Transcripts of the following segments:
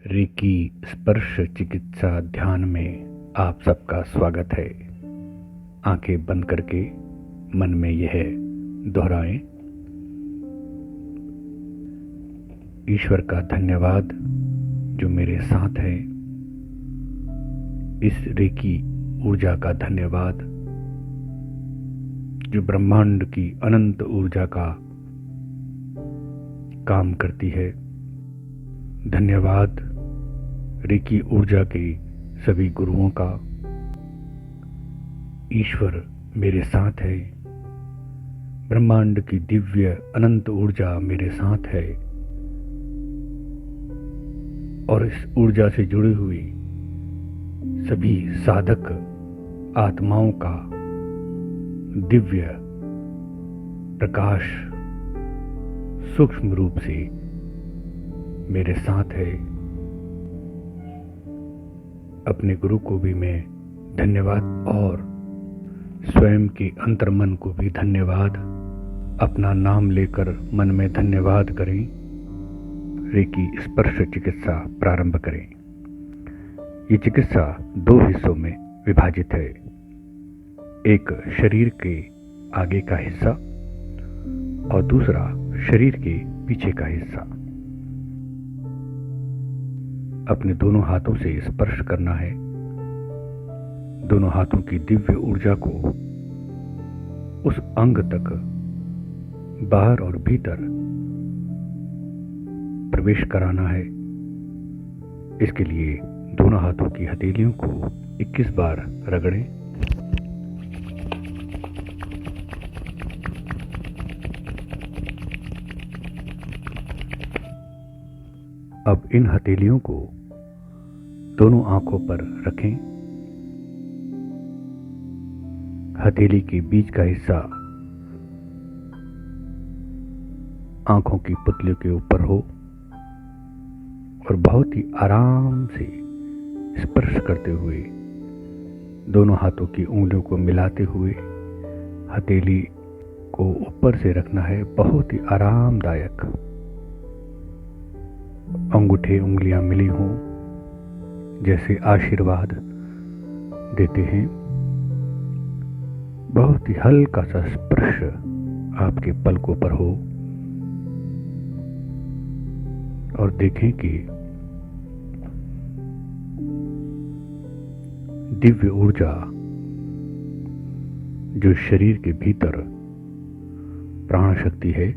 Recce स्पर्श चिकित्सा ध्यान में आप सबका स्वागत है। आंखें बंद करके मन में यह दोहराएं, ईश्वर का धन्यवाद जो मेरे साथ है। इस रेकी ऊर्जा का धन्यवाद जो ब्रह्मांड की अनंत ऊर्जा का काम करती है। धन्यवाद रेकी ऊर्जा के सभी गुरुओं का। ईश्वर मेरे साथ है, ब्रह्मांड की दिव्य अनंत ऊर्जा मेरे साथ है और इस ऊर्जा से जुड़ी हुई सभी साधक आत्माओं का दिव्य प्रकाश सूक्ष्म रूप से मेरे साथ है। अपने गुरु को भी मैं धन्यवाद और स्वयं के अंतर्मन को भी धन्यवाद। अपना नाम लेकर मन में धन्यवाद करें। रेकी स्पर्श चिकित्सा प्रारंभ करें। ये चिकित्सा 2 हिस्सों में विभाजित है। एक शरीर के आगे का हिस्सा और दूसरा शरीर के पीछे का हिस्सा। अपने दोनों हाथों से स्पर्श करना है। दोनों हाथों की दिव्य ऊर्जा को उस अंग तक बाहर और भीतर प्रवेश कराना है। इसके लिए दोनों हाथों की हथेलियों को 21 बार रगड़ें। अब इन हथेलियों को दोनों आंखों पर रखें। हथेली के बीच का हिस्सा आंखों की पुतलियों के ऊपर हो और बहुत ही आराम से स्पर्श करते हुए दोनों हाथों की उंगलियों को मिलाते हुए हथेली को ऊपर से रखना है। बहुत ही आरामदायक। अंगूठे उंगलियां मिली हों, जैसे आशीर्वाद देते हैं। बहुत ही हल्का सा स्पर्श आपके पलकों पर हो और देखें कि दिव्य ऊर्जा जो शरीर के भीतर प्राण शक्ति है,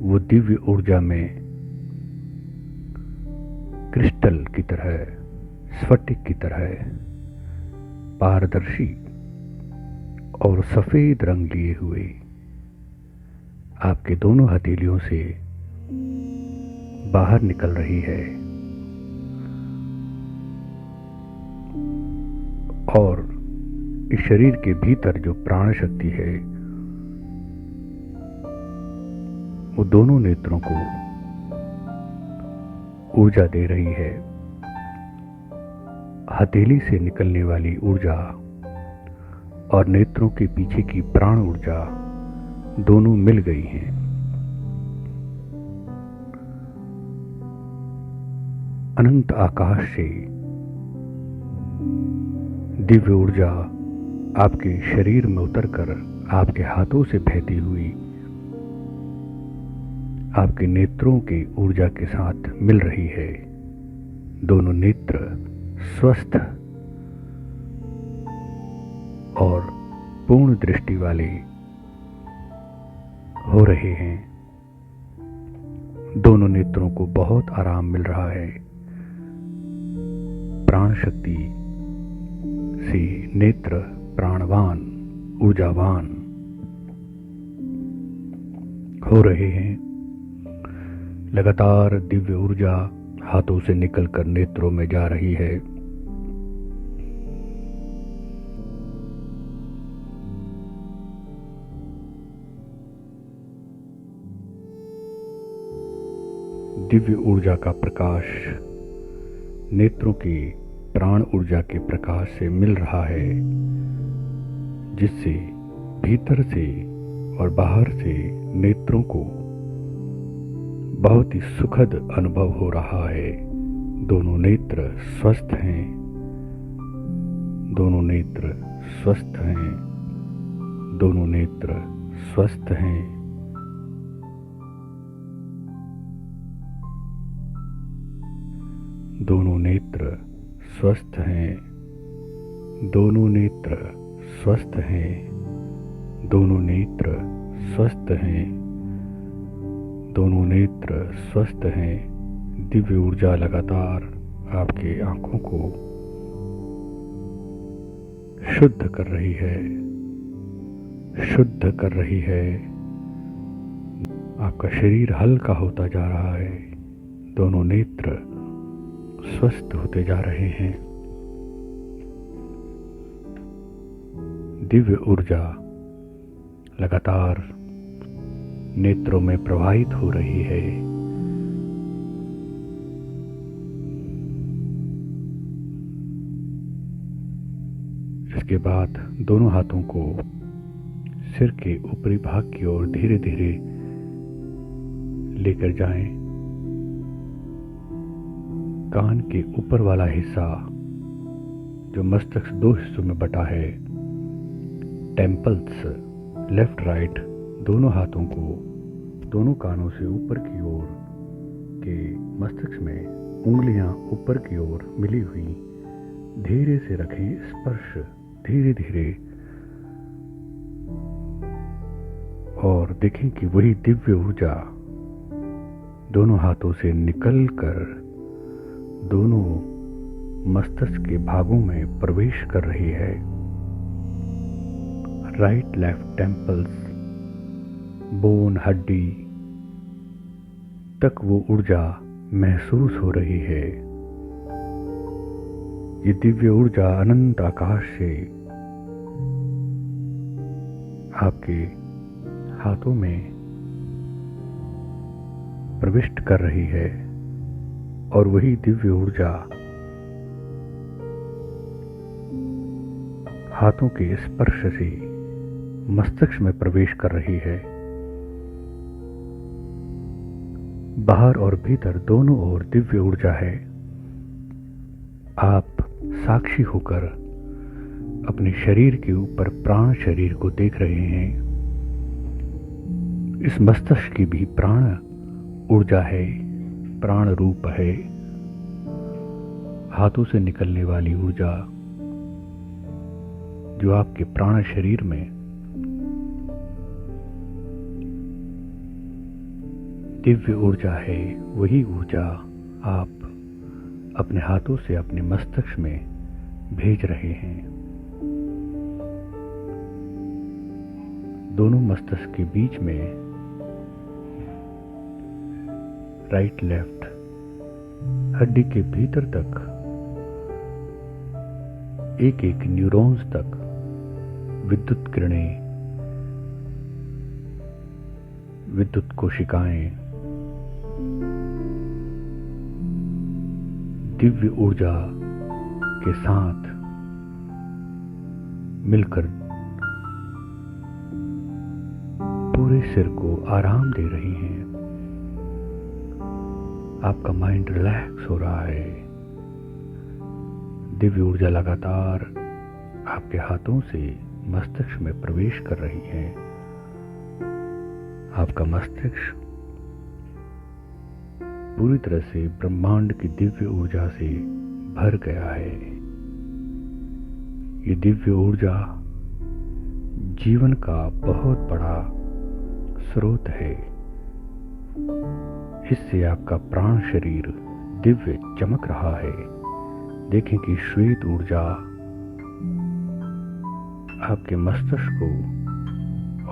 वो दिव्य ऊर्जा में क्रिस्टल की तरह, स्फटिक की तरह पारदर्शी और सफेद रंग लिए हुए आपके दोनों हथेलियों से बाहर निकल रही है और इस शरीर के भीतर जो प्राण शक्ति है वो दोनों नेत्रों को ऊर्जा दे रही है। हथेली से निकलने वाली ऊर्जा और नेत्रों के पीछे की प्राण ऊर्जा दोनों मिल गई हैं। अनंत आकाश से दिव्य ऊर्जा आपके शरीर में उतरकर आपके हाथों से बहती हुई आपके नेत्रों की ऊर्जा के साथ मिल रही है। दोनों नेत्र स्वस्थ और पूर्ण दृष्टि वाले हो रहे हैं। दोनों नेत्रों को बहुत आराम मिल रहा है। प्राण शक्ति से नेत्र प्राणवान, ऊर्जावान हो रहे हैं। लगातार दिव्य ऊर्जा हाथों से निकलकर नेत्रों में जा रही है। दिव्य ऊर्जा का प्रकाश नेत्रों की प्राण ऊर्जा के प्रकाश से मिल रहा है, जिससे भीतर से और बाहर से नेत्रों को बहुत ही सुखद अनुभव हो रहा है। दोनों नेत्र स्वस्थ हैं, दोनों नेत्र स्वस्थ हैं, दोनों नेत्र स्वस्थ हैं। दोनों नेत्र स्वस्थ हैं, दोनों नेत्र स्वस्थ हैं, दोनों नेत्र स्वस्थ हैं, दोनों नेत्र स्वस्थ हैं। दिव्य ऊर्जा लगातार आपके आंखों को शुद्ध कर रही है, शुद्ध कर रही है। आपका शरीर हल्का होता जा रहा है, दोनों नेत्र स्वस्थ होते जा रहे हैं। दिव्य ऊर्जा लगातार नेत्रों में प्रवाहित हो रही है। इसके बाद दोनों हाथों को सिर के ऊपरी भाग की ओर धीरे धीरे लेकर जाएं। कान के ऊपर वाला हिस्सा जो मस्तिष्क दो हिस्सों में बटा है, टेम्पल्स, लेफ्ट राइट, दोनों हाथों को दोनों कानों से ऊपर की ओर के मस्तिष्क में उंगलियां ऊपर की ओर मिली हुई धीरे से रखें। स्पर्श धीरे धीरे, और देखें कि वही दिव्य ऊर्जा दोनों हाथों से निकलकर दोनों मस्तिष्क के भागों में प्रवेश कर रही है। राइट लेफ्ट टेम्पल्स, बोन, हड्डी तक वो ऊर्जा महसूस हो रही है। ये दिव्य ऊर्जा अनंत आकाश से आपके हाथों में प्रविष्ट कर रही है, और वही दिव्य ऊर्जा हाथों के स्पर्श से मस्तिष्क में प्रवेश कर रही है। बाहर और भीतर दोनों ओर दिव्य ऊर्जा है। आप साक्षी होकर अपने शरीर के ऊपर प्राण शरीर को देख रहे हैं। इस मस्तिष्क की भी प्राण ऊर्जा है, प्राण रूप है। हाथों से निकलने वाली ऊर्जा जो आपके प्राण शरीर में दिव्य ऊर्जा है, वही ऊर्जा आप अपने हाथों से अपने मस्तिष्क में भेज रहे हैं। दोनों मस्तिष्क के बीच में राइट लेफ्ट हड्डी के भीतर तक एक एक न्यूरॉन्स तक विद्युत किरणें, विद्युत कोशिकाएं दिव्य ऊर्जा के साथ मिलकर पूरे सिर को आराम दे रही हैं। आपका माइंड रिलैक्स हो रहा है। दिव्य ऊर्जा लगातार आपके हाथों से मस्तिष्क में प्रवेश कर रही है। आपका मस्तिष्क पूरी तरह से ब्रह्मांड की दिव्य ऊर्जा से भर गया है। ये दिव्य ऊर्जा जीवन का बहुत बड़ा स्रोत है। इससे आपका प्राण शरीर दिव्य चमक रहा है। देखें कि श्वेत ऊर्जा आपके मस्तिष्क को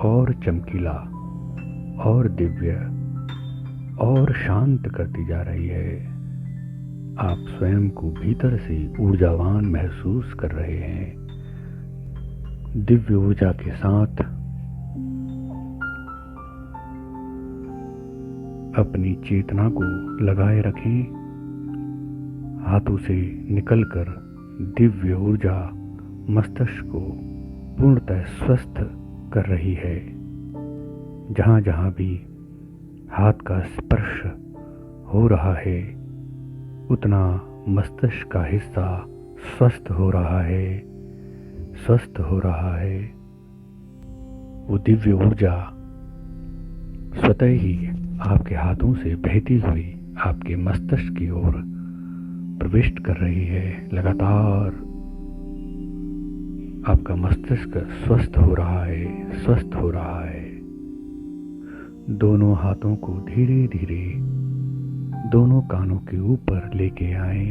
और चमकीला और दिव्य और शांत करती जा रही है। आप स्वयं को भीतर से ऊर्जावान महसूस कर रहे हैं। दिव्य ऊर्जा के साथ अपनी चेतना को लगाए रखें। हाथों से निकलकर दिव्य ऊर्जा मस्तिष्क को पूर्णतः स्वस्थ कर रही है। जहाँ जहाँ भी हाथ का स्पर्श हो रहा है उतना मस्तिष्क का हिस्सा स्वस्थ हो रहा है, स्वस्थ हो रहा है। वो दिव्य ऊर्जा स्वतः ही आपके हाथों से बहती हुई आपके मस्तिष्क की ओर प्रविष्ट कर रही है। लगातार आपका मस्तिष्क स्वस्थ हो रहा है, स्वस्थ हो रहा है। दोनों हाथों को धीरे धीरे दोनों कानों के ऊपर लेके आए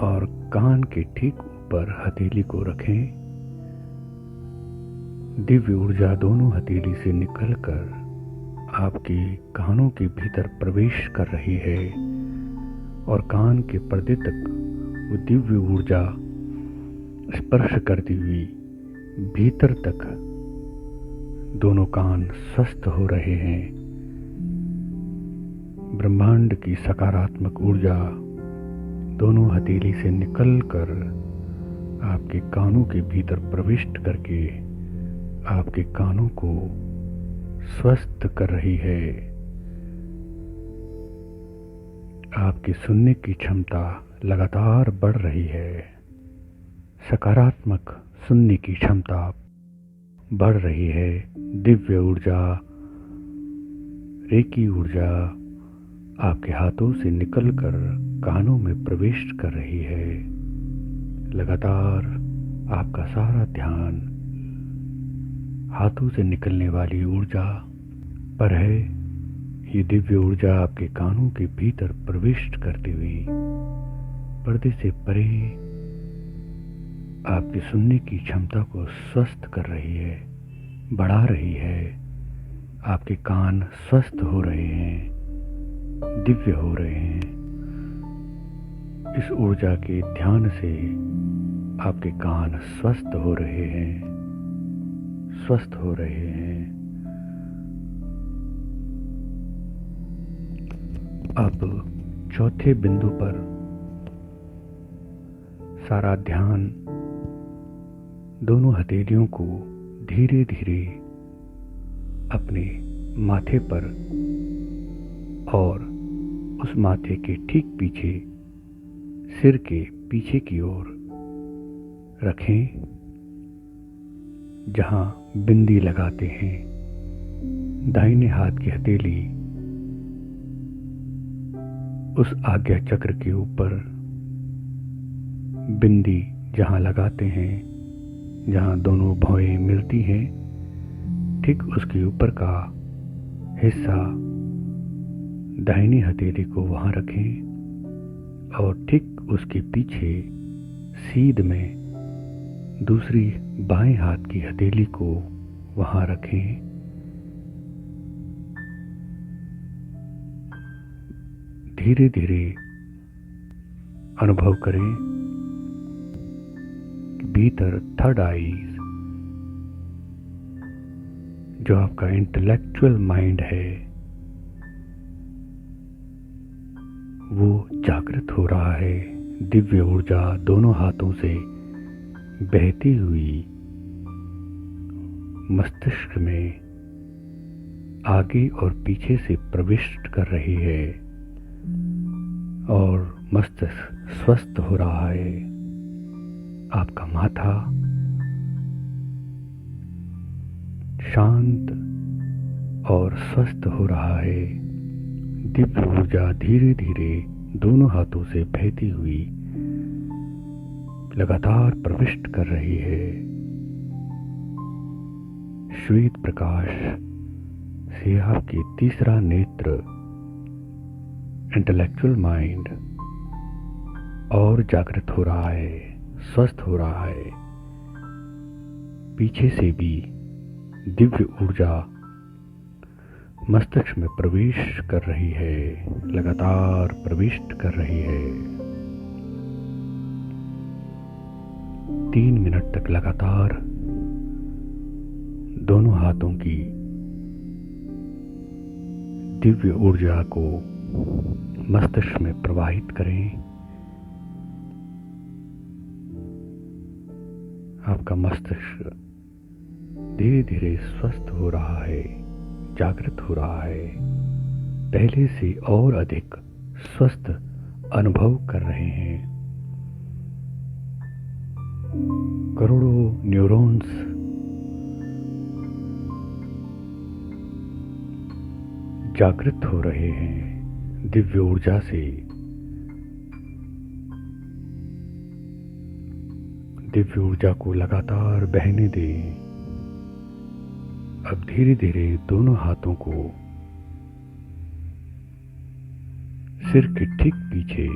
और कान के ठीक ऊपर हथेली को रखें। दिव्य ऊर्जा दोनों हथेली से निकलकर आपके कानों के भीतर प्रवेश कर रही है और कान के पर्दे तक वो दिव्य ऊर्जा स्पर्श करती हुई भीतर तक दोनों कान स्वस्थ हो रहे हैं। ब्रह्मांड की सकारात्मक ऊर्जा दोनों हथेली से निकलकर आपके कानों के भीतर प्रविष्ट करके आपके कानों को स्वस्थ कर रही है। आपकी सुनने की क्षमता लगातार बढ़ रही है। सकारात्मक सुनने की क्षमता बढ़ रही है। दिव्य ऊर्जा, रेकी ऊर्जा आपके हाथों से निकलकर कानों में प्रवेश कर रही है। लगातार आपका सारा ध्यान हाथों से निकलने वाली ऊर्जा पर है। ये दिव्य ऊर्जा आपके कानों के भीतर प्रवेश करती हुई पर्दे से परे आपकी सुनने की क्षमता को स्वस्थ कर रही है, बढ़ा रही है। आपके कान स्वस्थ हो रहे हैं, दिव्य हो रहे हैं। इस ऊर्जा के ध्यान से आपके कान स्वस्थ हो रहे हैं, स्वस्थ हो रहे हैं। अब चौथे बिंदु पर सारा ध्यान दोनों हथेलियों को धीरे धीरे अपने माथे पर और उस माथे के ठीक पीछे सिर के पीछे की ओर रखें, जहां बिंदी लगाते हैं। दाहिने हाथ की हथेली उस आज्ञा चक्र के ऊपर बिंदी जहां लगाते हैं, जहां दोनों भौएं मिलती हैं, ठीक उसके ऊपर का हिस्सा दाहिनी हथेली को वहां रखें और ठीक उसके पीछे सीध में दूसरी बाएं हाथ की हथेली को वहां रखें। धीरे धीरे अनुभव करें कि भीतर थर्ड आईज, जो आपका इंटेलेक्चुअल माइंड है, वो जागृत हो रहा है। दिव्य ऊर्जा दोनों हाथों से बहती हुई मस्तिष्क में आगे और पीछे से प्रविष्ट कर रही है और मस्तिष्क स्वस्थ हो रहा है। आपका माथा शांत और स्वस्थ हो रहा है। दिव्य ऊर्जा धीरे धीरे दोनों हाथों से बहती हुई लगातार प्रविष्ट कर रही है। श्वेत प्रकाश से आपकी तीसरा नेत्र, इंटेलेक्चुअल माइंड, और जागृत हो रहा है, स्वस्थ हो रहा है। पीछे से भी दिव्य ऊर्जा मस्तिष्क में प्रवेश कर रही है, लगातार प्रविष्ट कर रही है। 3 मिनट तक लगातार दोनों हाथों की दिव्य ऊर्जा को मस्तिष्क में प्रवाहित करें। आपका मस्तिष्क धीरे धीरे स्वस्थ हो रहा है, जागृत हो रहा है, पहले से और अधिक स्वस्थ अनुभव कर रहे हैं। करोड़ों न्यूरॉन्स जागृत हो रहे हैं दिव्य ऊर्जा से। दिव्य ऊर्जा को लगातार बहने दें। अब धीरे धीरे दोनों हाथों को सिर के ठीक पीछे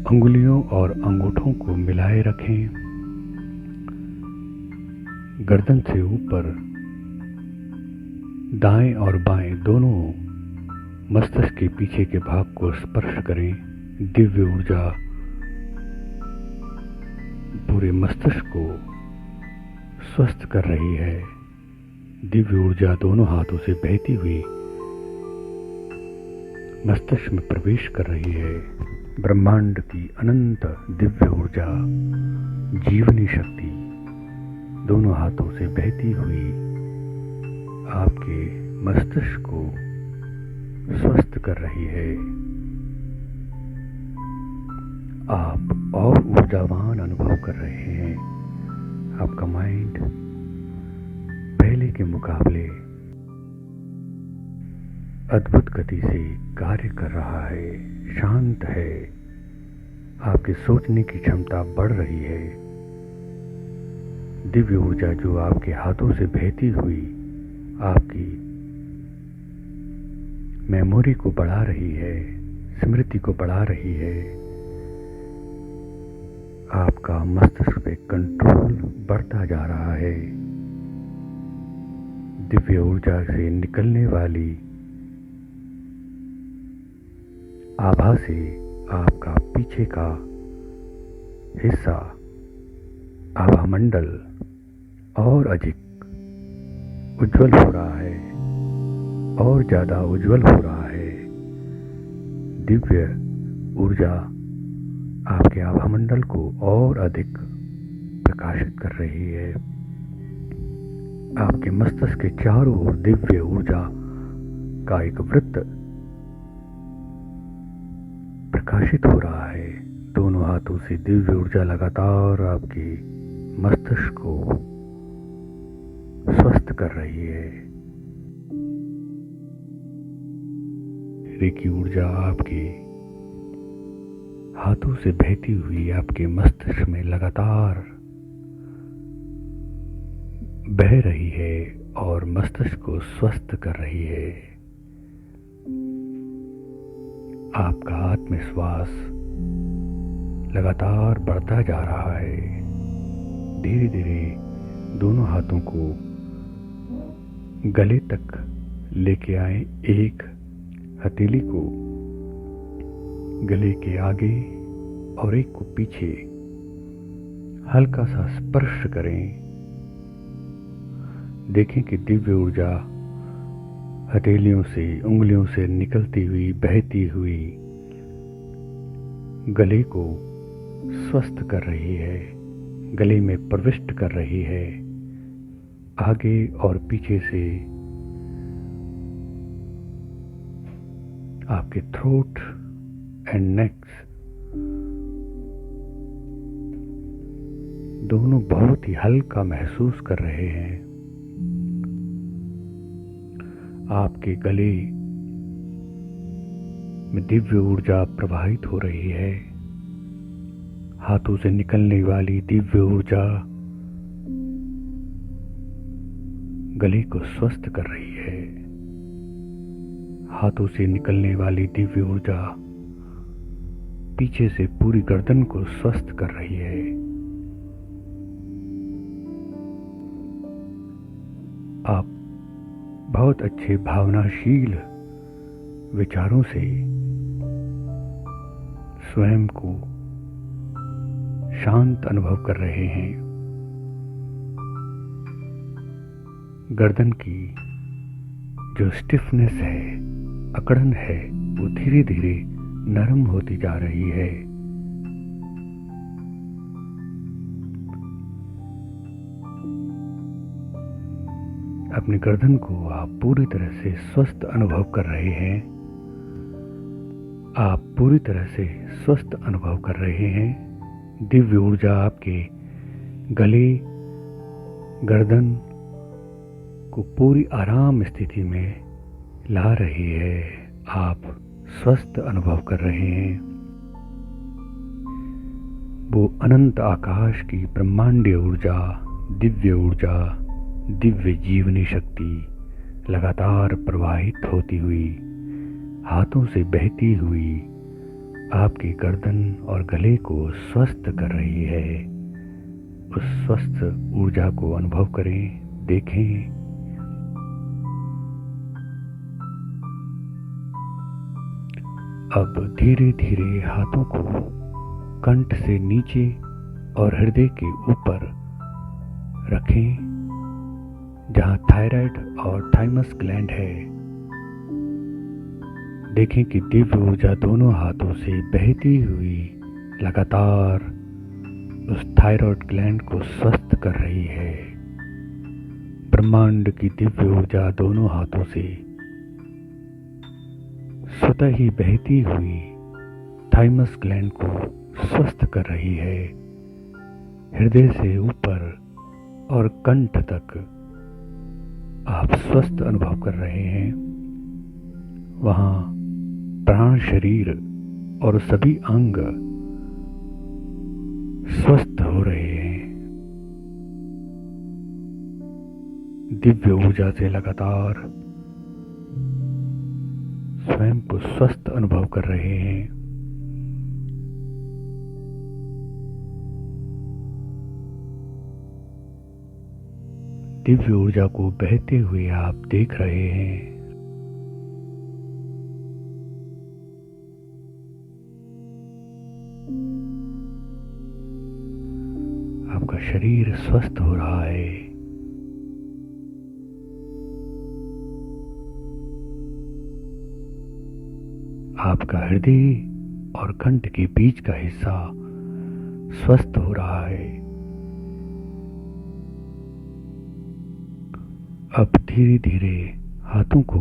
अंगुलियों और अंगूठों को मिलाए रखें। गर्दन से ऊपर दाएं और बाएं दोनों मस्तिष्क के पीछे के भाग को स्पर्श करें। दिव्य ऊर्जा पूरे मस्तिष्क को स्वस्थ कर रही है। दिव्य ऊर्जा दोनों हाथों से बहती हुई मस्तिष्क में प्रवेश कर रही है। ब्रह्मांड की अनंत दिव्य ऊर्जा, जीवनी शक्ति दोनों हाथों से बहती हुई आपके मस्तिष्क को स्वस्थ कर रही है। आप और ऊर्जावान अनुभव कर रहे हैं। आपका माइंड पहले के मुकाबले अद्भुत गति से कार्य कर रहा है, शांत है। आपकी सोचने की क्षमता बढ़ रही है। दिव्य ऊर्जा जो आपके हाथों से बहती हुई आपकी मेमोरी को बढ़ा रही है, स्मृति को बढ़ा रही है। आपका मस्तिष्क पे कंट्रोल बढ़ता जा रहा है। दिव्य ऊर्जा से निकलने वाली आभा से आपका पीछे का हिस्सा, आभा मंडल और अधिक उज्जवल हो रहा है, और ज्यादा उज्जवल हो रहा है। दिव्य ऊर्जा आपके आभा मंडल को और अधिक प्रकाशित कर रही है। आपके मस्तिष्क के चारों ओर दिव्य ऊर्जा का एक वृत्त प्रकाशित हो रहा है। दोनों हाथों से दिव्य ऊर्जा लगातार आपके मस्तिष्क को स्वस्थ कर रही है। रेकी ऊर्जा आपके हाथों से बहती हुई आपके मस्तिष्क में लगातार बह रही है और मस्तिष्क को स्वस्थ कर रही है। आपका आत्मविश्वास लगातार बढ़ता जा रहा है। धीरे धीरे दोनों हाथों को गले तक लेके आए। एक हथेली को गले के आगे और एक को पीछे हल्का सा स्पर्श करें। देखें कि दिव्य ऊर्जा हथेलियों से, उंगलियों से निकलती हुई, बहती हुई गले को स्वस्थ कर रही है, गले में प्रविष्ट कर रही है। आगे और पीछे से आपके थ्रोट एंड नेक्स दोनों बहुत ही हल्का महसूस कर रहे हैं। आपके गले में दिव्य ऊर्जा प्रवाहित हो रही है। हाथों से निकलने वाली दिव्य ऊर्जा गले को स्वस्थ कर रही है। हाथों से निकलने वाली दिव्य ऊर्जा पीछे से पूरी गर्दन को स्वस्थ कर रही है। आप बहुत अच्छे भावनाशील विचारों से स्वयं को शांत अनुभव कर रहे हैं। गर्दन की जो स्टिफनेस है, अकड़न है, वो धीरे धीरे नरम होती जा रही है। अपनी गर्दन को आप पूरी तरह से स्वस्थ अनुभव कर रहे हैं। आप पूरी तरह से स्वस्थ अनुभव कर रहे हैं। दिव्य ऊर्जा आपके गले, गर्दन को पूरी आराम स्थिति में ला रही है। आप स्वस्थ अनुभव कर रहे हैं। वो अनंत आकाश की ब्रह्मांडीय ऊर्जा, दिव्य जीवनी शक्ति लगातार प्रवाहित होती हुई, हाथों से बहती हुई आपकी गर्दन और गले को स्वस्थ कर रही है। उस स्वस्थ ऊर्जा को अनुभव करें, देखें। अब धीरे धीरे हाथों को कंठ से नीचे और हृदय के ऊपर रखें, जहां थायराइड और थाइमस ग्लैंड है। देखें कि दिव्य ऊर्जा दोनों हाथों से बहती हुई लगातार उस थायराइड ग्लैंड को स्वस्थ कर रही है। ब्रह्मांड की दिव्य ऊर्जा दोनों हाथों से स्वतः ही बहती हुई थाइमस ग्लैंड को स्वस्थ कर रही है। हृदय से ऊपर और कंठ तक आप स्वस्थ अनुभव कर रहे हैं। वहाँ प्राण शरीर और सभी अंग स्वस्थ हो रहे हैं। दिव्य ऊर्जा से लगातार स्वयं को स्वस्थ अनुभव कर रहे हैं। दिव्य ऊर्जा को बहते हुए आप देख रहे हैं। आपका शरीर स्वस्थ हो रहा है। आपका हृदय और कंठ के बीच का हिस्सा स्वस्थ हो रहा है। अब धीरे धीरे हाथों को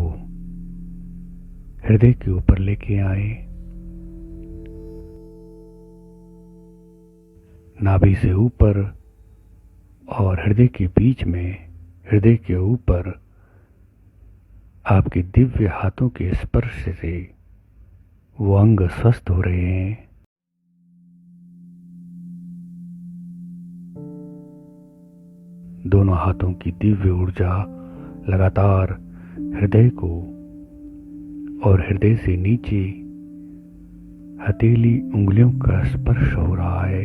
हृदय के ऊपर लेके आए। नाभि से ऊपर और हृदय के बीच में, हृदय के ऊपर आपके दिव्य हाथों के स्पर्श से वो अंग स्वस्थ हो रहे हैं। दोनों हाथों की दिव्य ऊर्जा लगातार हृदय को और हृदय से नीचे हथेली उंगलियों का स्पर्श हो रहा है।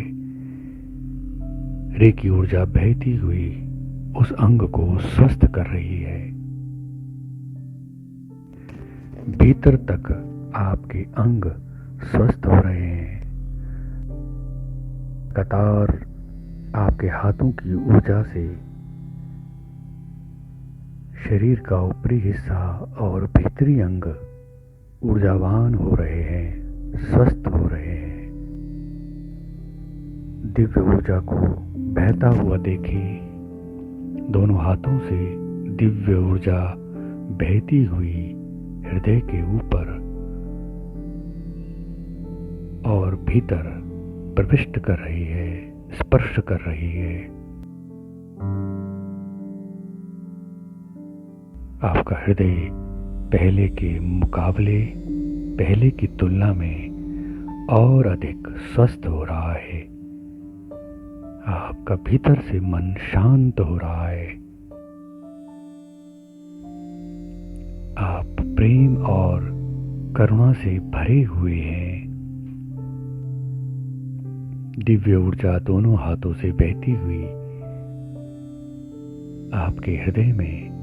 हृदय की ऊर्जा बहती हुई उस अंग को स्वस्थ कर रही है। भीतर तक आपके अंग स्वस्थ हो रहे हैं। लगातार आपके हाथों की ऊर्जा से शरीर का ऊपरी हिस्सा और भीतरी अंग ऊर्जावान हो रहे हैं, स्वस्थ हो रहे हैं। दिव्य ऊर्जा को बहता हुआ देखें। दोनों हाथों से दिव्य ऊर्जा बहती हुई हृदय के ऊपर और भीतर प्रविष्ट कर रही है, स्पर्श कर रही है। आपका हृदय पहले के मुकाबले, पहले की तुलना में और अधिक स्वस्थ हो रहा है। आपका भीतर से मन शांत हो रहा है। आप प्रेम और करुणा से भरे हुए हैं। दिव्य ऊर्जा दोनों हाथों से बहती हुई आपके हृदय में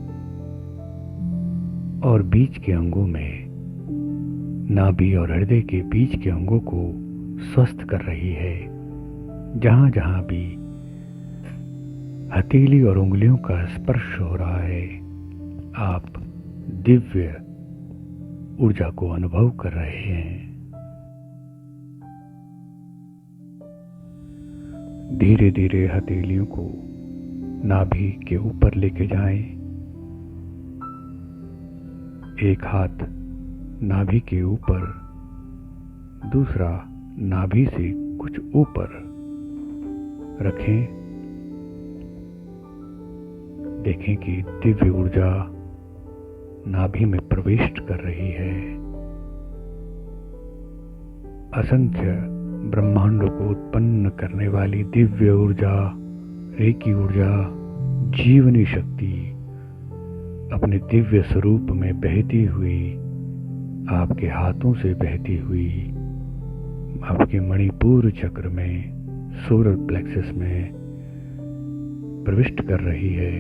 और बीच के अंगों में, नाभि और हृदय के बीच के अंगों को स्वस्थ कर रही है। जहां जहां भी हथेली और उंगलियों का स्पर्श हो रहा है, आप दिव्य ऊर्जा को अनुभव कर रहे हैं। धीरे धीरे हथेलियों को नाभि के ऊपर लेके जाएं। एक हाथ नाभि के ऊपर, दूसरा नाभि से कुछ ऊपर रखें। देखें कि दिव्य ऊर्जा नाभि में प्रवेश कर रही है। असंख्य ब्रह्मांडों को उत्पन्न करने वाली दिव्य ऊर्जा, रेकी ऊर्जा, जीवनी शक्ति अपने दिव्य स्वरूप में बहती हुई, आपके हाथों से बहती हुई, आपके मणिपुर चक्र में, सोलर प्लेक्सस में प्रविष्ट कर रही है।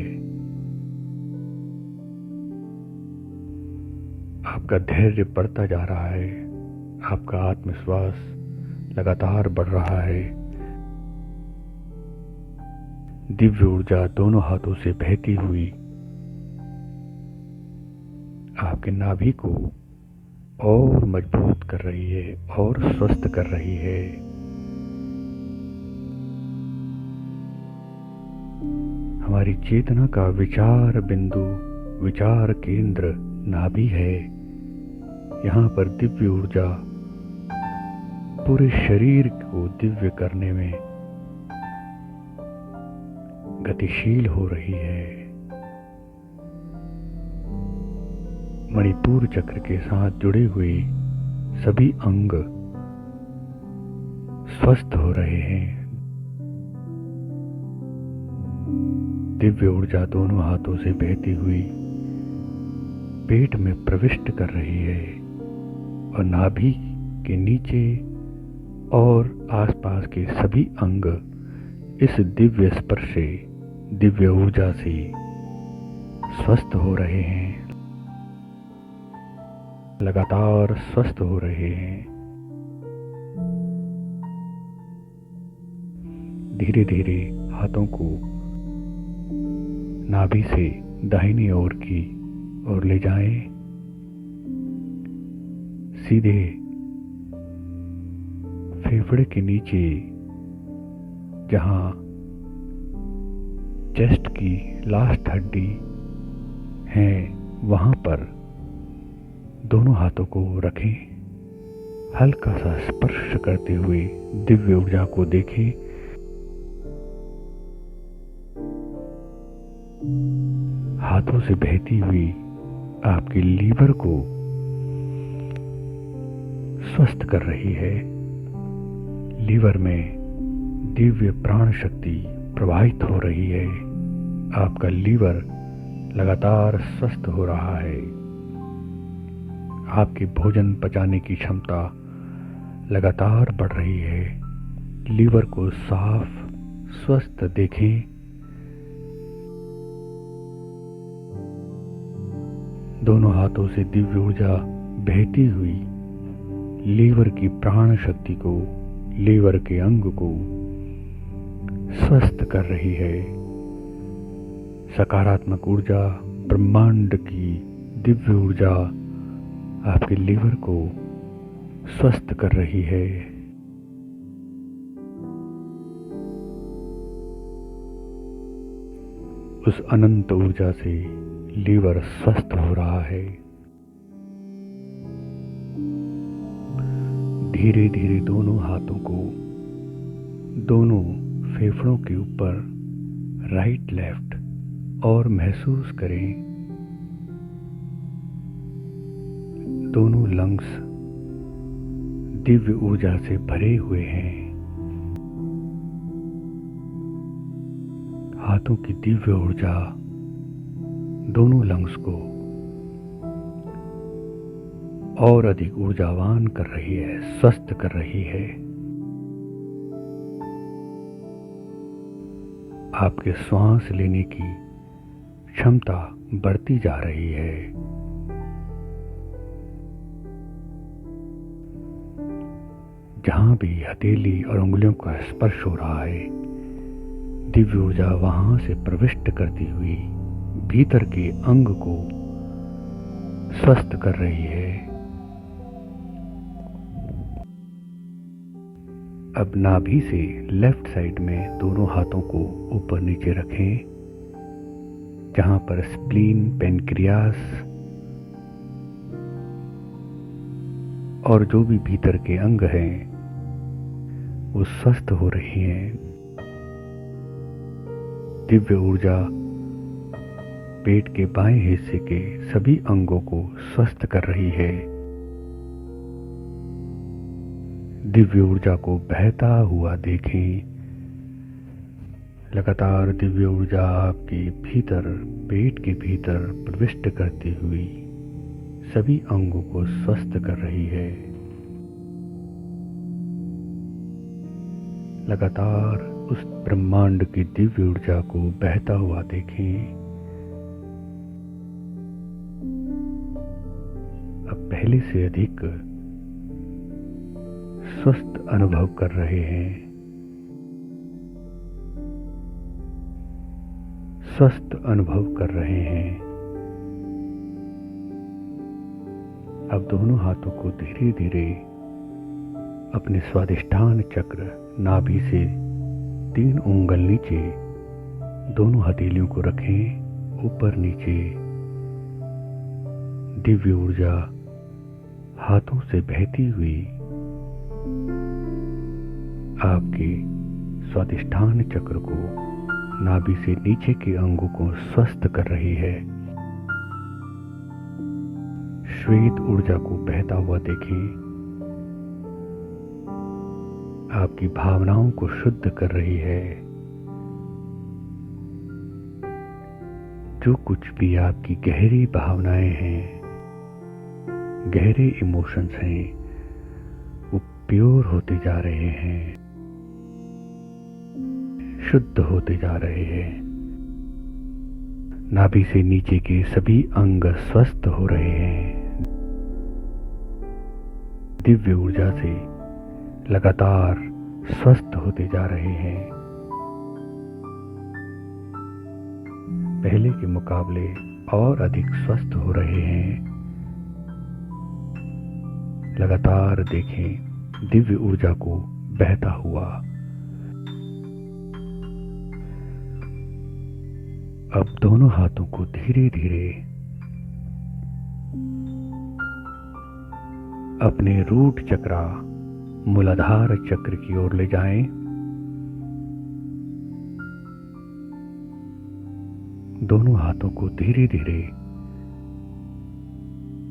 आपका धैर्य बढ़ता जा रहा है, आपका आत्मविश्वास लगातार बढ़ रहा है। दिव्य ऊर्जा दोनों हाथों से बहती हुई आपके नाभि को और मजबूत कर रही है और स्वस्थ कर रही है। हमारी चेतना का विचार बिंदु, विचार केंद्र नाभि है। यहाँ पर दिव्य ऊर्जा पूरे शरीर को दिव्य करने में गतिशील हो रही है। मणिपुर चक्र के साथ जुड़े हुए सभी अंग स्वस्थ हो रहे हैं। दिव्य ऊर्जा दोनों हाथों से बहती हुई पेट में प्रविष्ट कर रही है और नाभि के नीचे और आसपास के सभी अंग इस दिव्य स्पर्श से, दिव्य ऊर्जा से स्वस्थ हो रहे हैं, लगातार स्वस्थ हो रहे हैं। धीरे धीरे हाथों को नाभि से दाहिनी ओर की ओर ले जाएं। सीधे फेफड़े के नीचे, जहां चेस्ट की लास्ट हड्डी है, वहां पर दोनों हाथों को रखें। हल्का सा स्पर्श करते हुए दिव्य ऊर्जा को देखें। हाथों से बहती हुई आपके लीवर को स्वस्थ कर रही है। लीवर में दिव्य प्राण शक्ति प्रवाहित हो रही है। आपका लीवर लगातार स्वस्थ हो रहा है। आपकी भोजन पचाने की क्षमता लगातार बढ़ रही है। लीवर को साफ, स्वस्थ देखें। दोनों हाथों से दिव्य ऊर्जा बहती हुई लीवर की प्राण शक्ति को, लीवर के अंग को स्वस्थ कर रही है। सकारात्मक ऊर्जा, ब्रह्मांड की दिव्य ऊर्जा आपके लीवर को स्वस्थ कर रही है। उस अनंत ऊर्जा से लीवर स्वस्थ हो रहा है। धीरे धीरे दोनों हाथों को दोनों फेफड़ों के ऊपर राइट लेफ्ट और महसूस करें दोनों लंग्स दिव्य ऊर्जा से भरे हुए हैं। हाथों की दिव्य ऊर्जा दोनों लंग्स को और अधिक ऊर्जावान कर रही है, स्वस्थ कर रही है। आपके श्वास लेने की क्षमता बढ़ती जा रही है। जहां भी हथेली और उंगलियों का स्पर्श हो रहा है, दिव्य ऊर्जा वहां से प्रविष्ट करती हुई भीतर के अंग को स्वस्थ कर रही है। अब नाभि से लेफ्ट साइड में दोनों हाथों को ऊपर नीचे रखें, जहां पर स्प्लीन, पेनक्रियास और जो भी भीतर के अंग हैं वो स्वस्थ हो रही हैं। दिव्य ऊर्जा पेट के बाएं हिस्से के सभी अंगों को स्वस्थ कर रही है। दिव्य ऊर्जा को बहता हुआ देखें। लगातार दिव्य ऊर्जा आपके भीतर, पेट के भीतर प्रविष्ट करती हुई सभी अंगों को स्वस्थ कर रही है। लगातार उस ब्रह्मांड की दिव्य ऊर्जा को बहता हुआ देखें। अब पहले से अधिक स्वस्थ अनुभव कर रहे हैं। स्वस्थ अनुभव कर रहे हैं। अब दोनों हाथों को धीरे धीरे अपने स्वादिष्ठान चक्र नाभि से 3 उंगल नीचे दोनों हथेलियों को रखें। ऊपर नीचे दिव्य ऊर्जा हाथों से बहती हुई आपके स्वादिष्ठान चक्र को, नाभि से नीचे के अंगों को स्वस्थ कर रही है। श्वेत ऊर्जा को बहता हुआ देखें। आपकी भावनाओं को शुद्ध कर रही है। जो कुछ भी आपकी गहरी भावनाएं हैं, गहरे इमोशंस हैं, वो प्योर होते जा रहे हैं, शुद्ध होते जा रहे हैं। नाभि से नीचे के सभी अंग स्वस्थ हो रहे हैं। दिव्य ऊर्जा से लगातार स्वस्थ होते जा रहे हैं। पहले के मुकाबले और अधिक स्वस्थ हो रहे हैं। लगातार देखें दिव्य ऊर्जा को बहता हुआ। अब दोनों हाथों को धीरे धीरे अपने रूट चक्र, मूलाधार चक्र की ओर ले जाएं। दोनों हाथों को धीरे धीरे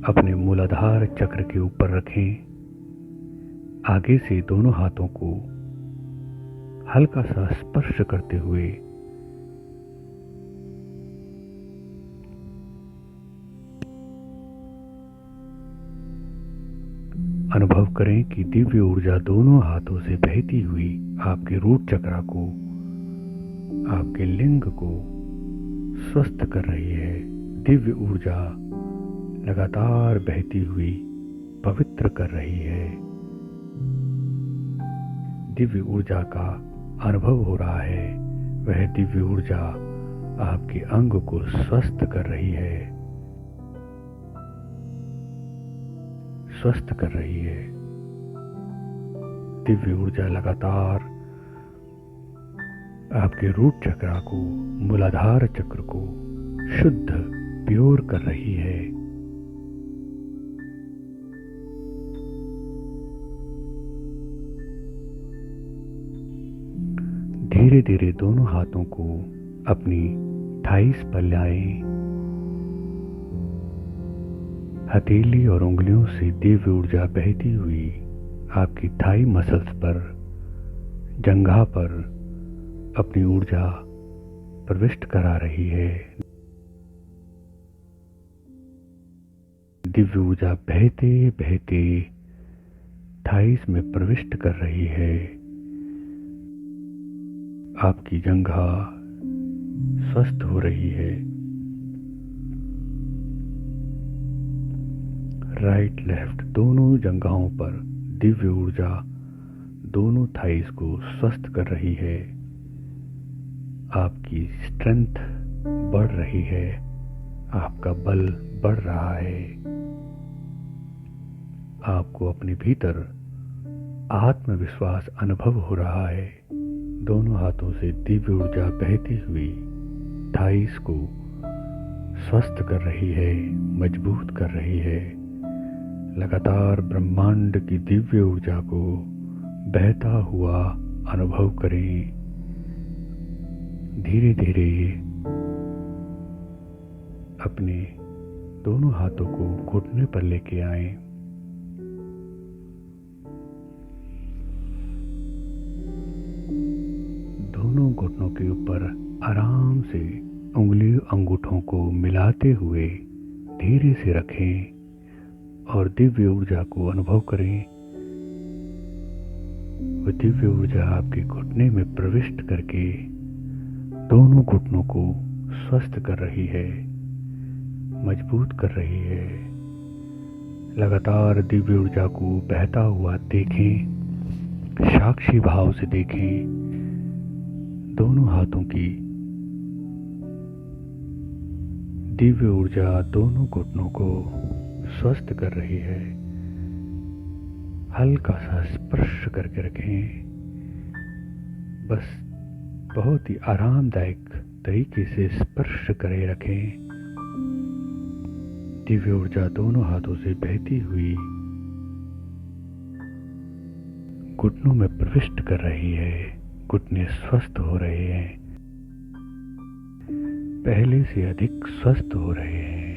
अपने मूलाधार चक्र के ऊपर रखें। आगे से दोनों हाथों को हल्का सा स्पर्श करते हुए अनुभव करें कि दिव्य ऊर्जा दोनों हाथों से बहती हुई आपके रूट चक्र को, आपके लिंग को स्वस्थ कर रही है। दिव्य ऊर्जा लगातार बहती हुई पवित्र कर रही है। दिव्य ऊर्जा का अनुभव हो रहा है। वह दिव्य ऊर्जा आपके अंग को स्वस्थ कर रही है, स्वस्थ कर रही है। दिव्य ऊर्जा लगातार आपके रूट चक्र को, मूलाधार चक्र को शुद्ध, प्योर कर रही है। धीरे धीरे दोनों हाथों को अपनी थाइस पर लाएं। हथेली और उंगलियों से दिव्य ऊर्जा बहती हुई आपकी थाई मसल्स पर, जंघा पर अपनी ऊर्जा प्रविष्ट करा रही है। दिव्य ऊर्जा बहते बहते थाइस में प्रविष्ट कर रही है। आपकी जंघा स्वस्थ हो रही है। राइट लेफ्ट दोनों जंघाओं पर दिव्य ऊर्जा दोनों थाइस को स्वस्थ कर रही है। आपकी स्ट्रेंथ बढ़ रही है, आपका बल बढ़ रहा है। आपको अपने भीतर आत्मविश्वास अनुभव हो रहा है। दोनों हाथों से दिव्य ऊर्जा बहती हुई थाइस को स्वस्थ कर रही है, मजबूत कर रही है। लगातार ब्रह्मांड की दिव्य ऊर्जा को बहता हुआ अनुभव करें। धीरे धीरे अपने दोनों हाथों को घुटने पर लेके आएं। दोनों घुटनों के ऊपर आराम से उंगली अंगूठों को मिलाते हुए धीरे से रखें और दिव्य ऊर्जा को अनुभव करें। वह दिव्य ऊर्जा आपके घुटने में प्रविष्ट करके दोनों घुटनों को स्वस्थ कर रही है, मजबूत कर रही है। लगातार दिव्य ऊर्जा को बहता हुआ देखें, साक्षी भाव से देखें। दोनों हाथों की दिव्य ऊर्जा दोनों घुटनों को स्वस्थ कर रही है। हल्का सा स्पर्श करके रखें, बस बहुत ही आरामदायक तरीके से स्पर्श करे रखें। दिव्य ऊर्जा दोनों हाथों से बहती हुई घुटनों में प्रविष्ट कर रही है। घुटने स्वस्थ हो रहे हैं, पहले से अधिक स्वस्थ हो रहे हैं,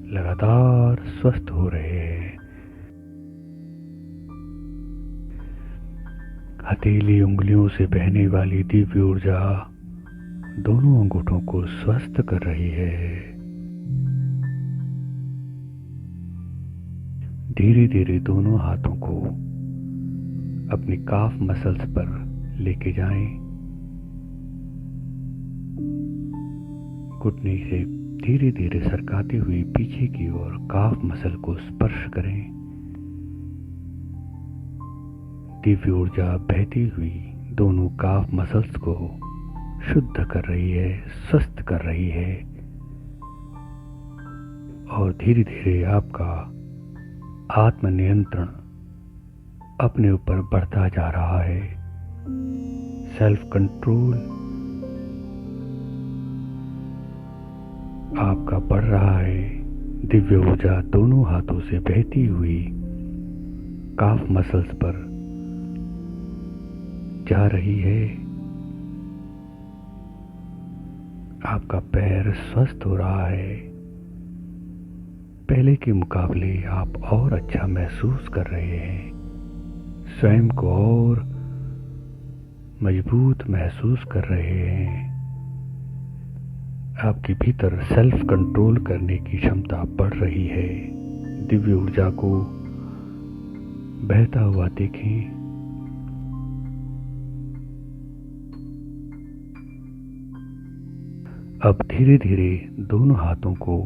लगातार स्वस्थ हो रहे हैं। हथेली उंगलियों से बहने वाली दिव्य ऊर्जा दोनों अंगूठों को स्वस्थ कर रही है। धीरे धीरे दोनों हाथों को अपनी काफ मसल्स पर लेके जाएं। घुटने से धीरे धीरे सरकाते हुए पीछे की ओर काफ मसल को स्पर्श करें। दिव्य ऊर्जा बहती हुई दोनों काफ मसल्स को शुद्ध कर रही है, स्वस्थ कर रही है और धीरे धीरे आपका आत्मनियंत्रण अपने ऊपर बढ़ता जा रहा है। सेल्फ कंट्रोल आपका बढ़ रहा है। दिव्य ऊर्जा दोनों हाथों से बहती हुई काफ मसल्स पर जा रही है। आपका पैर स्वस्थ हो रहा है। पहले के मुकाबले आप और अच्छा महसूस कर रहे हैं। स्वयं को और मजबूत महसूस कर रहे हैं। आपके भीतर सेल्फ कंट्रोल करने की क्षमता बढ़ रही है। दिव्य ऊर्जा को बहता हुआ देखें। अब धीरे धीरे दोनों हाथों को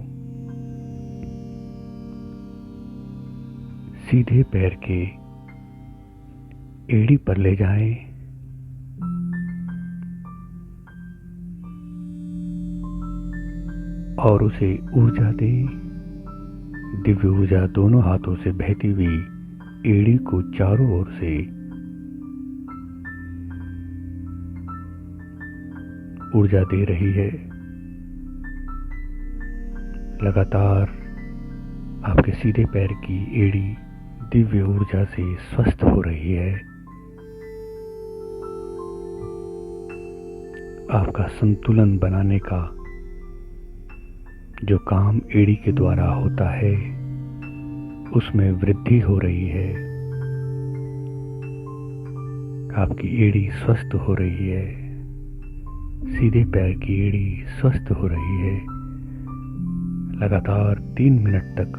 सीधे पैर के एड़ी पर ले जाएं। और उसे ऊर्जा दें। दिव्य ऊर्जा दोनों हाथों से बहती हुई एड़ी को चारों ओर से ऊर्जा दे रही है। लगातार आपके सीधे पैर की एड़ी दिव्य ऊर्जा से स्वस्थ हो रही है। आपका संतुलन बनाने का जो काम एड़ी के द्वारा होता है उसमें वृद्धि हो रही है। आपकी एड़ी स्वस्थ हो रही है। सीधे पैर की एड़ी स्वस्थ हो रही है। लगातार 3 मिनट तक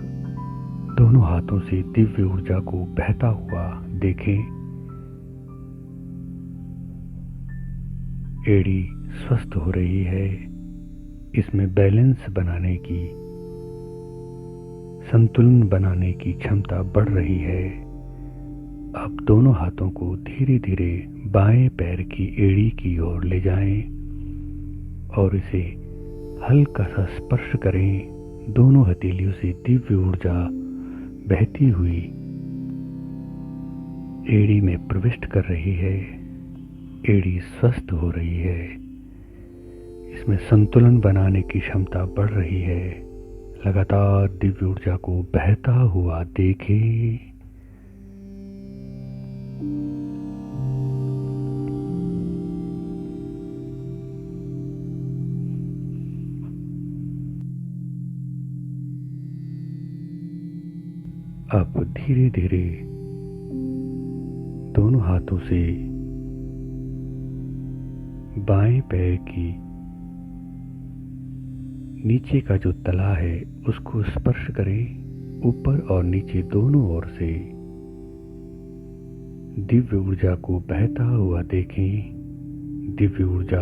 दोनों हाथों से दिव्य ऊर्जा को बहता हुआ देखें। एड़ी स्वस्थ हो रही है। इसमें बैलेंस बनाने की, संतुलन बनाने की क्षमता बढ़ रही है। अब दोनों हाथों को धीरे धीरे बाएं पैर की एड़ी की ओर ले जाएं और इसे हल्का सा स्पर्श करें। दोनों हथेलियों से दिव्य ऊर्जा बहती हुई एड़ी में प्रविष्ट कर रही है। एड़ी स्वस्थ हो रही है। इसमें संतुलन बनाने की क्षमता बढ़ रही है। लगातार दिव्य ऊर्जा को बहता हुआ देखें। अब धीरे धीरे दोनों हाथों से बाएं पैर की नीचे का जो तला है उसको स्पर्श करें। ऊपर और नीचे दोनों ओर से दिव्य ऊर्जा को बहता हुआ देखें। दिव्य ऊर्जा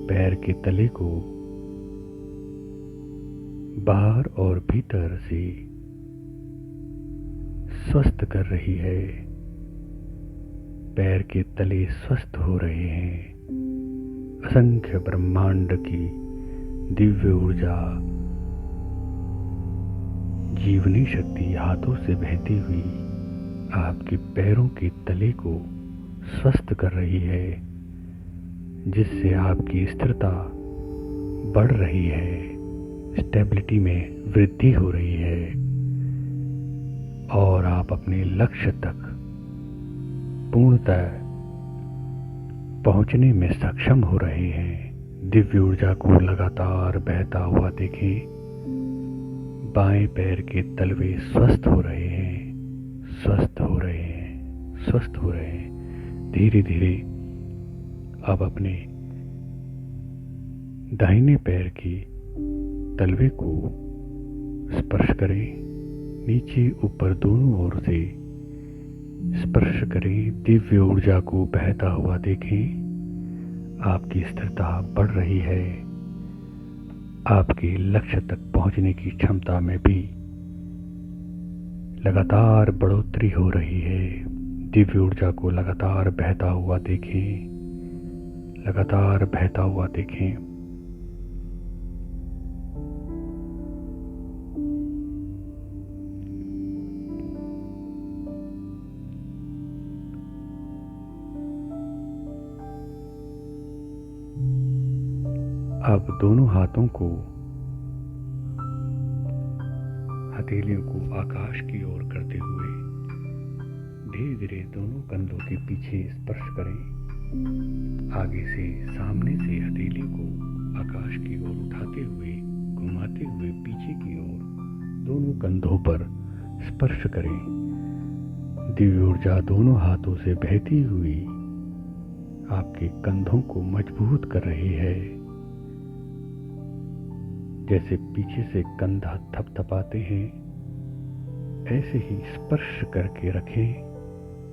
पैर के तले को बाहर और भीतर से स्वस्थ कर रही है। पैर के तले स्वस्थ हो रहे हैं। असंख्य ब्रह्मांड की दिव्य ऊर्जा, जीवनी शक्ति हाथों से बहती हुई आपके पैरों के तले को स्वस्थ कर रही है, जिससे आपकी स्थिरता बढ़ रही है, स्टेबिलिटी में वृद्धि हो रही है और आप अपने लक्ष्य तक पूर्णतः पहुंचने में सक्षम हो रहे हैं। दिव्य ऊर्जा को लगातार बहता हुआ देखें। बाएं पैर के तलवे स्वस्थ हो रहे हैं, स्वस्थ हो रहे हैं, स्वस्थ हो रहे हैं। धीरे धीरे अब अपने दाहिने पैर के तलवे को स्पर्श करें। नीचे ऊपर दोनों ओर से स्पर्श करें। दिव्य ऊर्जा को बहता हुआ देखें। आपकी स्थिरता बढ़ रही है। आपके लक्ष्य तक पहुंचने की क्षमता में भी लगातार बढ़ोतरी हो रही है। दिव्य ऊर्जा को लगातार बहता हुआ देखें, लगातार बहता हुआ देखें। अब दोनों हाथों को, हथेलियों को आकाश की ओर करते हुए धीरे धीरे दोनों कंधों के पीछे स्पर्श करें। आगे से सामने से हथेली को आकाश की ओर उठाते हुए घुमाते हुए पीछे की ओर दोनों कंधों पर स्पर्श करें। दिव्य ऊर्जा दोनों हाथों से बहती हुई आपके कंधों को मजबूत कर रही है। जैसे पीछे से कंधा थपथपाते हैं, ऐसे ही स्पर्श करके रखें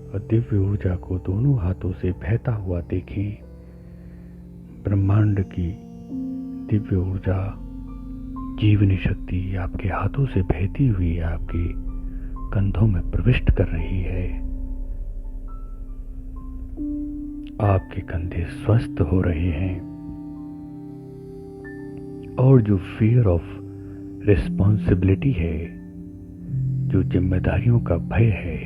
और दिव्य ऊर्जा को दोनों हाथों से बहता हुआ देखें। ब्रह्मांड की दिव्य ऊर्जा, जीवनी शक्ति आपके हाथों से बहती हुई आपके कंधों में प्रविष्ट कर रही है। आपके कंधे स्वस्थ हो रहे हैं और जो फियर ऑफ रिस्पॉन्सिबिलिटी है, जो जिम्मेदारियों का भय है,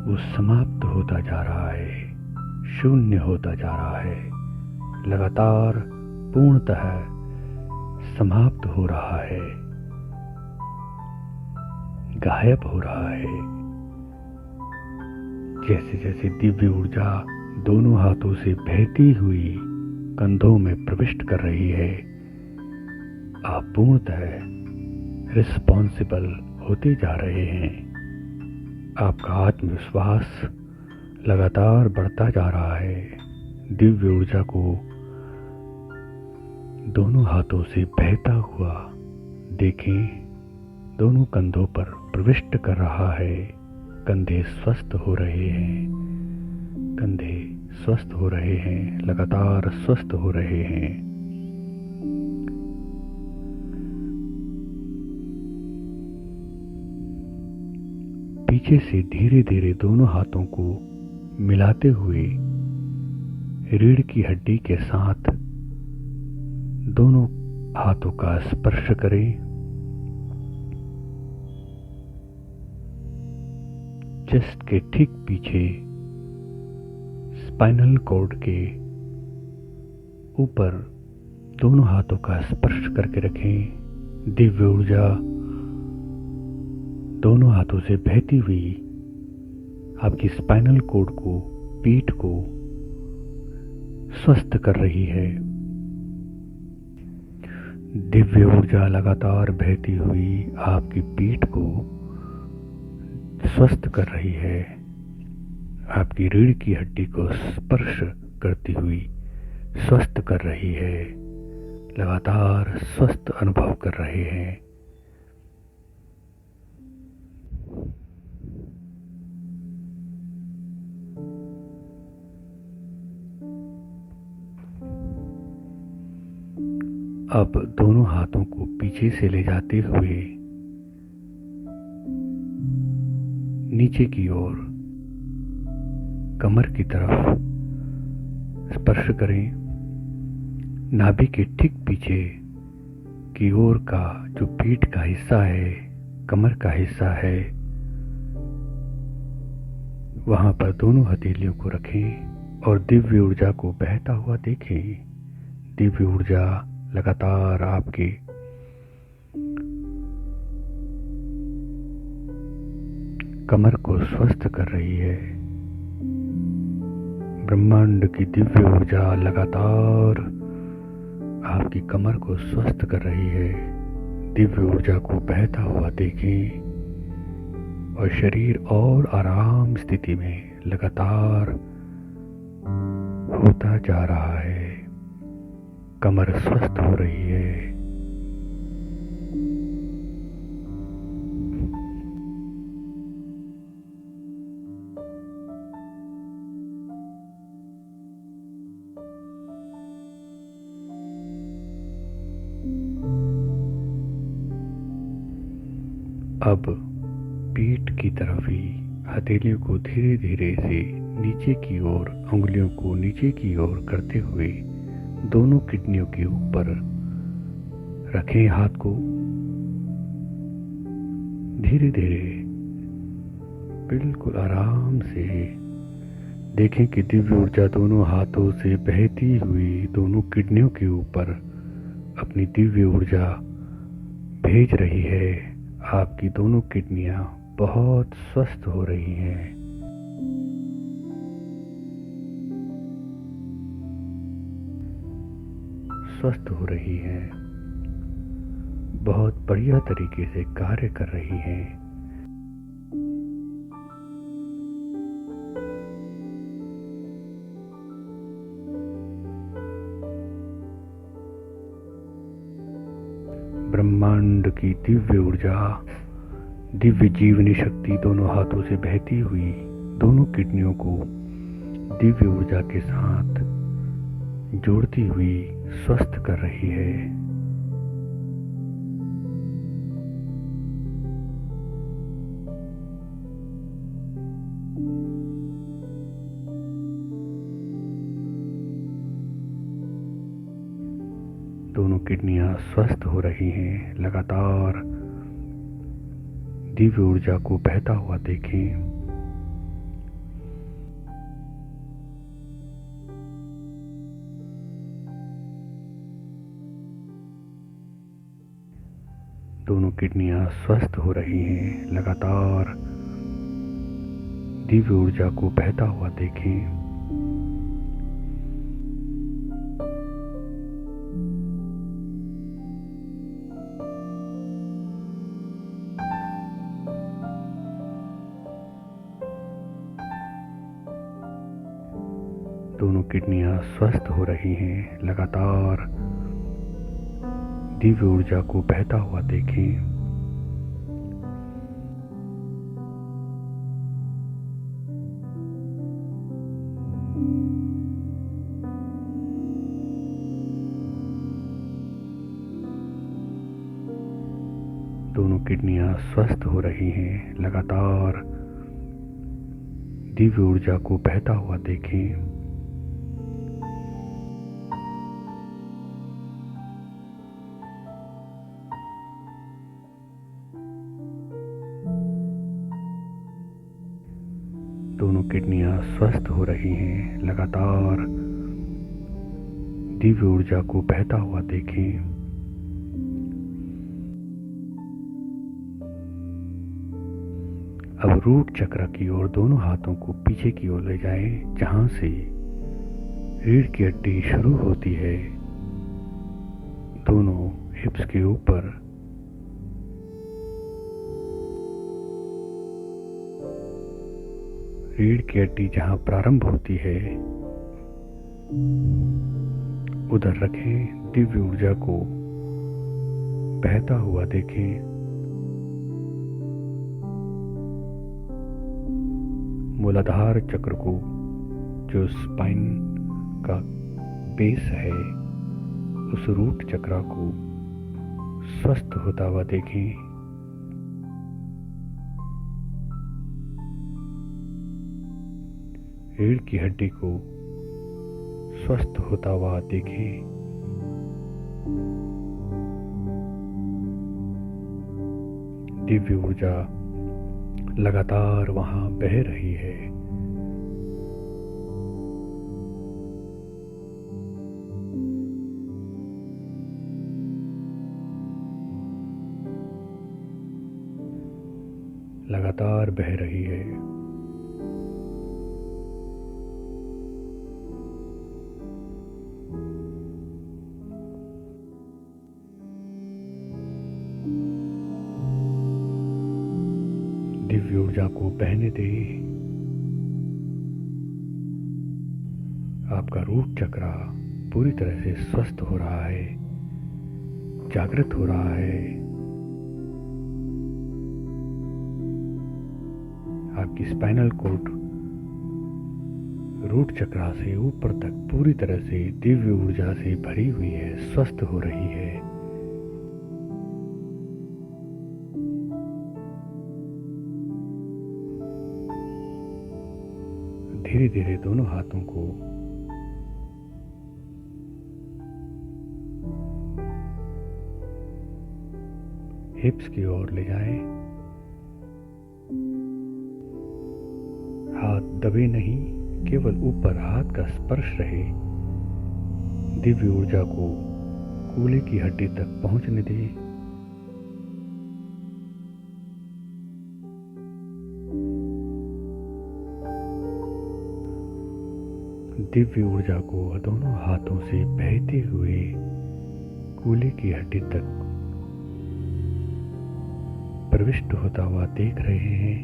वो समाप्त होता जा रहा है, शून्य होता जा रहा है, लगातार पूर्णतः समाप्त हो रहा है, गायब हो रहा है। जैसे जैसे दिव्य ऊर्जा दोनों हाथों से बहती हुई कंधों में प्रविष्ट कर रही है, आप पूर्णतः रिस्पॉन्सिबल होते जा रहे हैं। आपका आत्मविश्वास लगातार बढ़ता जा रहा है। दिव्य ऊर्जा को दोनों हाथों से बहता हुआ देखें, दोनों कंधों पर प्रविष्ट कर रहा है। कंधे स्वस्थ हो रहे हैं, कंधे स्वस्थ हो रहे हैं, लगातार स्वस्थ हो रहे हैं। पीछे से धीरे धीरे दोनों हाथों को मिलाते हुए रीढ़ की हड्डी के साथ दोनों हाथों का स्पर्श करें। चेस्ट के ठीक पीछे स्पाइनल कॉर्ड के ऊपर दोनों हाथों का स्पर्श करके रखें। दिव्य ऊर्जा दोनों हाथों से बहती हुई आपकी स्पाइनल कोड को, पीठ को स्वस्थ कर रही है। दिव्य ऊर्जा लगातार बहती हुई आपकी पीठ को स्वस्थ कर रही है। आपकी रीढ़ की हड्डी को स्पर्श करती हुई स्वस्थ कर रही है। लगातार स्वस्थ अनुभव कर रहे हैं। अब दोनों हाथों को पीछे से ले जाते हुए नीचे की ओर कमर की तरफ स्पर्श करें। नाभि के ठीक पीछे की ओर का जो पीठ का हिस्सा है, कमर का हिस्सा है, वहां पर दोनों हथेलियों को रखें और दिव्य ऊर्जा को बहता हुआ देखें। दिव्य ऊर्जा लगातार आपके कमर को स्वस्थ कर रही है। ब्रह्मांड की दिव्य ऊर्जा लगातार आपकी कमर को स्वस्थ कर रही है। दिव्य ऊर्जा को बहता हुआ देखें और शरीर और आराम स्थिति में लगातार होता जा रहा है। कमर स्वस्थ हो रही है। अब पीठ की तरफ ही हथेलियों को धीरे धीरे से नीचे की ओर, उंगलियों को नीचे की ओर करते हुए दोनों किडनियों के ऊपर रखें। हाथ को धीरे धीरे बिल्कुल आराम से देखें कि दिव्य ऊर्जा दोनों हाथों से बहती हुई दोनों किडनियों के ऊपर अपनी दिव्य ऊर्जा भेज रही है। आपकी दोनों किडनियां बहुत स्वस्थ हो रही हैं। स्वस्थ हो रही हैं, बहुत बढ़िया तरीके से कार्य कर रही हैं। ब्रह्मांड की दिव्य ऊर्जा, दिव्य जीवनी शक्ति दोनों हाथों से बहती हुई दोनों किडनियों को दिव्य ऊर्जा के साथ जोड़ती हुई स्वस्थ कर रही है। दोनों किडनियां स्वस्थ हो रही हैं। लगातार दिव्य ऊर्जा को बहता हुआ देखें। दोनों किडनियां स्वस्थ हो रही हैं। लगातार दिव्य ऊर्जा को बहता हुआ देखें। दोनों किडनियां स्वस्थ हो रही हैं। लगातार दिव्य ऊर्जा को बहता हुआ देखें। दोनों किडनियां स्वस्थ हो रही हैं। लगातार दिव्य ऊर्जा को बहता हुआ देखें। दोनों किडनियां स्वस्थ हो रही हैं। लगातार दिव्य ऊर्जा को बहता हुआ देखें। अब रूट चक्र की ओर दोनों हाथों को पीछे की ओर ले जाएं, जहां से रीढ़ की हड्डी शुरू होती है, दोनों हिप्स के ऊपर। रीढ़ की हड्डी जहां प्रारंभ होती है, उधर रखें। दिव्य ऊर्जा को बहता हुआ देखें। मूलाधार चक्र को, जो स्पाइन का बेस है, उस रूट चक्र को स्वस्थ होता हुआ देखें। रीढ़ की हड्डी को स्वस्थ होता हुआ देखें। दिव्य ऊर्जा लगातार वहां बह रही है। लगातार बह रही है। दिव्य ऊर्जा को बहने दे। आपका रूट चक्र पूरी तरह से स्वस्थ हो रहा है, जागृत हो रहा है। आपकी स्पाइनल कॉर्ड रूट चक्र से ऊपर तक पूरी तरह से दिव्य ऊर्जा से भरी हुई है, स्वस्थ हो रही है। धीरे धीरे दोनों हाथों को हिप्स की ओर ले जाएं। हाथ दबे नहीं, केवल ऊपर हाथ का स्पर्श रहे। दिव्य ऊर्जा को कूल्हे की हड्डी तक पहुंचने दें। दिव्य ऊर्जा को दोनों हाथों से बहते हुए कूल्हे की हड्डी तक प्रविष्ट होता हुआ देख रहे हैं।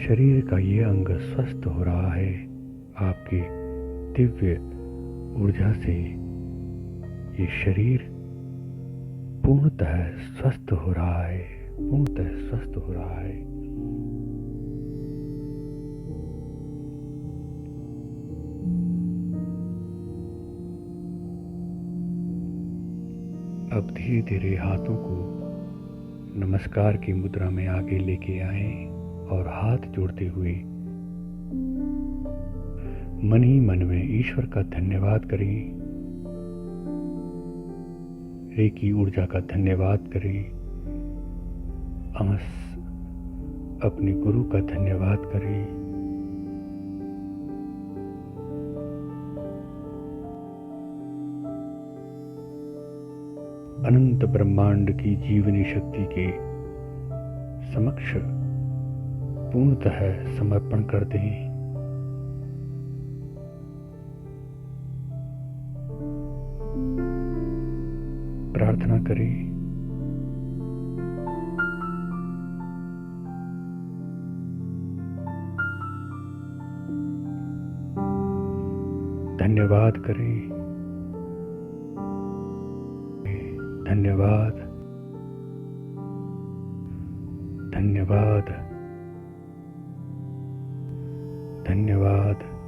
शरीर का ये अंग स्वस्थ हो रहा है। आपकी दिव्य ऊर्जा से ये शरीर पूर्णतः स्वस्थ हो रहा है, पूर्णतः स्वस्थ हो रहा है। अब धीरे धीरे हाथों को नमस्कार की मुद्रा में आगे लेके आए और हाथ जोड़ते हुए मन ही मन में ईश्वर का धन्यवाद करें। रेकी ऊर्जा का धन्यवाद करें। अपने गुरु का धन्यवाद करें। अनंत ब्रह्मांड की जीवनी शक्ति के समक्ष पूर्णतः समर्पण कर दें। प्रार्थना करें। धन्यवाद करें। धन्यवाद, धन्यवाद, धन्यवाद।